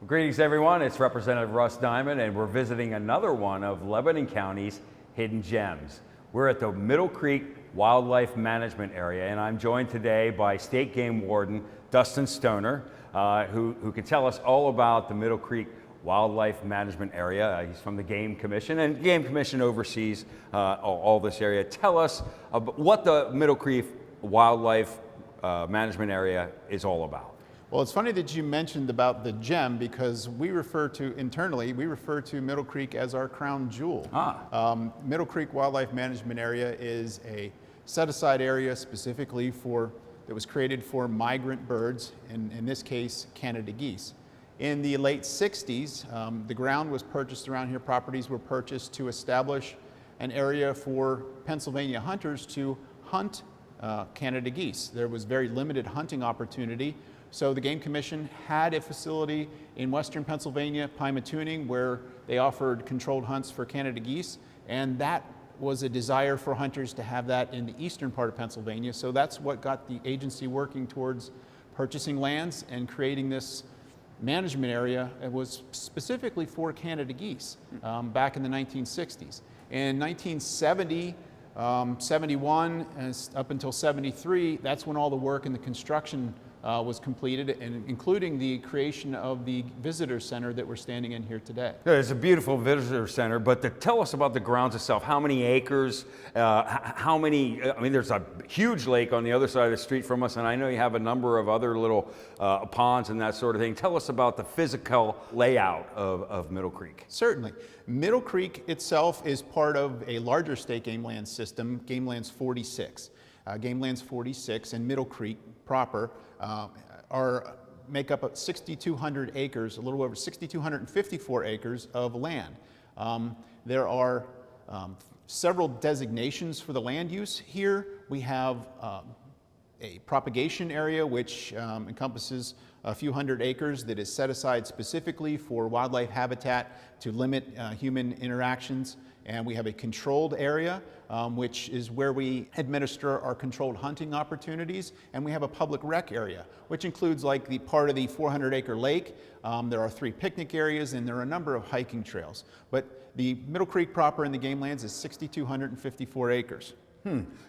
Greetings everyone, it's Representative Russ Diamond and we're visiting another one of Lebanon County's hidden gems. We're at the Middle Creek Wildlife Management Area and I'm joined today by State Game Warden Dustin who can tell us all about the Middle Creek Wildlife Management Area. He's from the Game Commission, and the Game Commission oversees all this area. Tell us about what the Middle Creek Wildlife Management Area is all about. Well, it's funny that you mentioned about the gem because internally, we refer to Middle Creek as our crown jewel. Middle Creek Wildlife Management Area is a set-aside area specifically that was created for migrant birds, in this case, Canada geese. In the late 60s, the ground was purchased around here, properties were purchased to establish an area for Pennsylvania hunters to hunt Canada geese. There was very limited hunting opportunity. So the Game Commission had a facility in western Pennsylvania, Pymatuning, where they offered controlled hunts for Canada geese, and that was a desire for hunters to have that in the eastern part of Pennsylvania. So that's what got the agency working towards purchasing lands and creating this management area. It was specifically for Canada geese back in the 1960s. In 1970, 71, and up until 73, that's when all the work and the construction was completed, and including the creation of the visitor center that we're standing in here today. It's a beautiful visitor center, but tell us about the grounds itself. How many acres? How many? I mean, there's a huge lake on the other side of the street from us, and I know you have a number of other little ponds and that sort of thing. Tell us about the physical layout of Middle Creek. Certainly. Middle Creek itself is part of a larger state game land system, Game Lands 46. Game Lands 46 and Middle Creek proper make up 6,200 acres, a little over 6,254 acres of land. There are several designations for the land use here. We have a propagation area which encompasses a few hundred acres that is set aside specifically for wildlife habitat to limit human interactions. And we have a controlled area, which is where we administer our controlled hunting opportunities. And we have a public rec area, which includes like the part of the 400-acre lake. There are 3 picnic areas, and there are a number of hiking trails. But the Middle Creek proper in the Game Lands is 6,254 acres.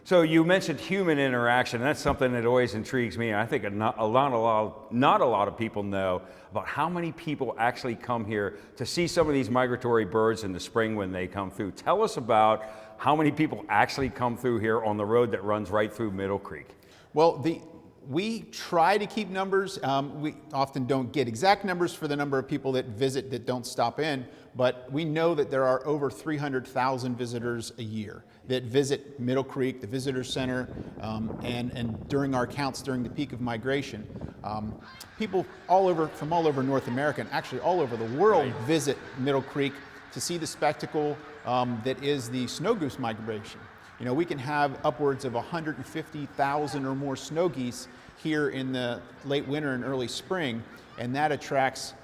So you mentioned human interaction. That's something that always intrigues me. I think not a lot of people know about how many people actually come here to see some of these migratory birds in the spring when they come through. Tell us about how many people actually come through here on the road that runs right through Middle Creek. Well, we try to keep numbers. We often don't get exact numbers for the number of people that visit that don't stop in, but we know that there are over 300,000 visitors a year that visit Middle Creek, the visitor center, and during our counts during the peak of migration. People from all over North America, and actually all over the world, visit Middle Creek to see the spectacle that is the snow goose migration. You know, we can have upwards of 150,000 or more snow geese here in the late winter and early spring, and that attracts,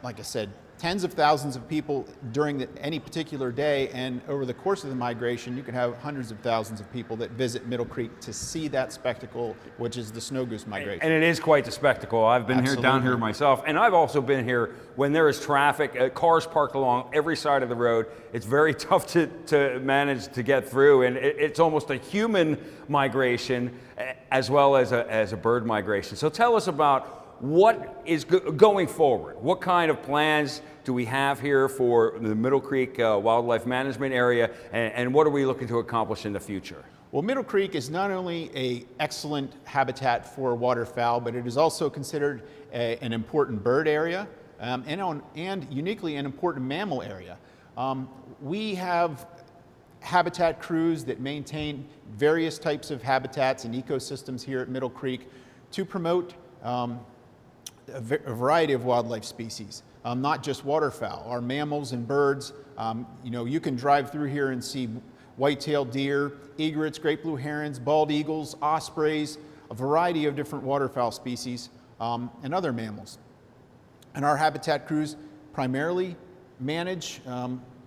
like I said, tens of thousands of people during any particular day, and over the course of the migration, you can have hundreds of thousands of people that visit Middle Creek to see that spectacle, which is the snow goose migration. And it is quite the spectacle. I've been down here myself, and I've also been here when there is traffic, cars parked along every side of the road. It's very tough to manage to get through, and it's almost a human migration as well as a bird migration. So tell us about what is going forward. What kind of plans do we have here for the Middle Creek Wildlife Management Area, and what are we looking to accomplish in the future? Well, Middle Creek is not only an excellent habitat for waterfowl, but it is also considered an important bird area and uniquely an important mammal area. We have habitat crews that maintain various types of habitats and ecosystems here at Middle Creek to promote a variety of wildlife species, not just waterfowl. Our mammals and birds, you can drive through here and see white-tailed deer, egrets, great blue herons, bald eagles, ospreys, a variety of different waterfowl species, and other mammals. And our habitat crews primarily manage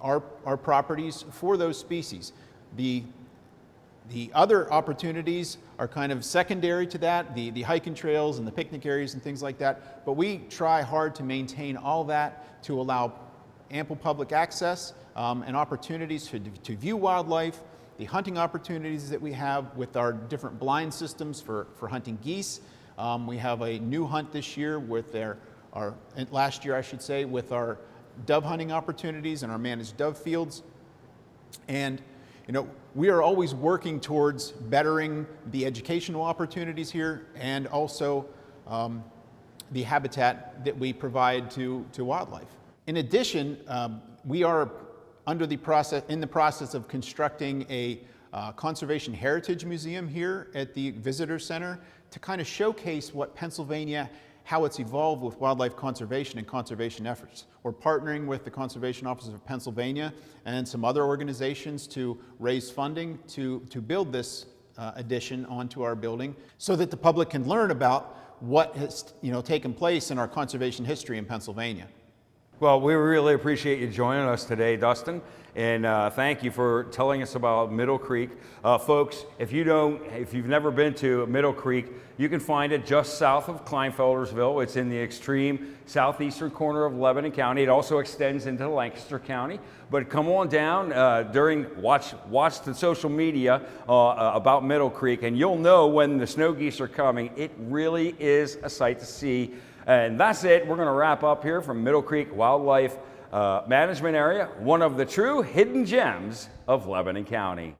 our properties for those species. The The other opportunities are kind of secondary to that, the hiking trails and the picnic areas and things like that. But we try hard to maintain all that to allow ample public access and opportunities to view wildlife, the hunting opportunities that we have with our different blind systems for hunting geese. We have a new hunt this year with last year I should say, with our dove hunting opportunities and our managed dove fields. And we are always working towards bettering the educational opportunities here and also the habitat that we provide to wildlife. In addition, we are in the process of constructing a conservation heritage museum here at the Visitor Center to kind of showcase what Pennsylvania, how it's evolved with wildlife conservation and conservation efforts. We're partnering with the Conservation Office of Pennsylvania and some other organizations to raise funding to build this addition onto our building so that the public can learn about what has taken place in our conservation history in Pennsylvania. Well, we really appreciate you joining us today, Dustin, and thank you for telling us about Middle Creek. Folks, if you've never been to Middle Creek, you can find it just south of Kleinfeldersville. It's in the extreme southeastern corner of Lebanon County. It also extends into Lancaster County. But come on down watch the social media about Middle Creek, and you'll know when the snow geese are coming. It really is a sight to see. And that's it. We're going to wrap up here from Middle Creek Wildlife Management Area, one of the true hidden gems of Lebanon County.